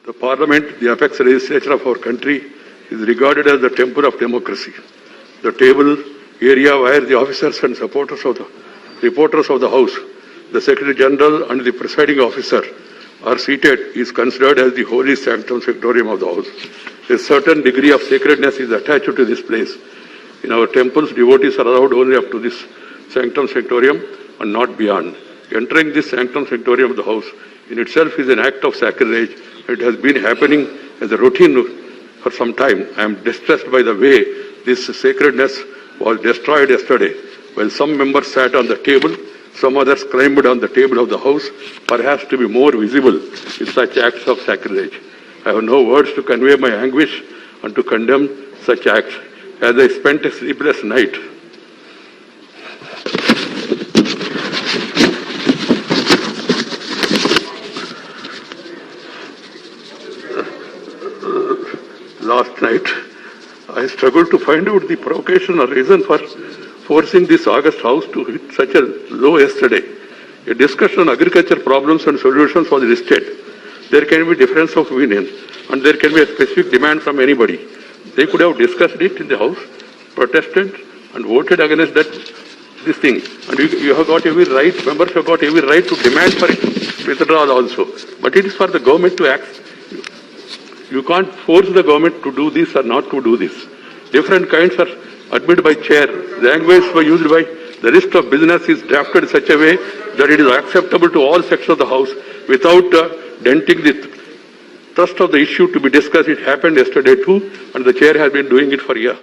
The Parliament, the apex legislature of our country, is regarded as the temple of democracy. The table area where the officers and reporters of the House, the Secretary General and the presiding officer are seated is considered as the holy sanctum sanctorium of the House. A certain degree of sacredness is attached to this place. In our temples, devotees are allowed only up to this sanctum sanctorium and not beyond. Entering this sanctum sanctorium of the House in itself is an act of sacrilege. It has been happening as a routine for some time. I am distressed by the way this sacredness was destroyed yesterday. While some members sat on the table, some others climbed on the table of the House, perhaps to be more visible in such acts of sacrilege. I have no words to convey my anguish and to condemn such acts. As I spent a sleepless night, last night, I struggled to find out the provocation or reason for forcing this August House to hit such a low yesterday. A discussion on agriculture problems and solutions was listed. There can be difference of opinion and there can be a specific demand from anybody. They could have discussed it in the House, protested and voted against this thing. And you have got every right, members have got every right to demand for it, withdrawal also. But it is for the government to act. You can't force the government to do this or not to do this. Different kinds are admitted by chair. Language used by the list of business is drafted in such a way that it is acceptable to all sections of the House without denting the thrust of the issue to be discussed. It happened yesterday too, and the chair has been doing it for years.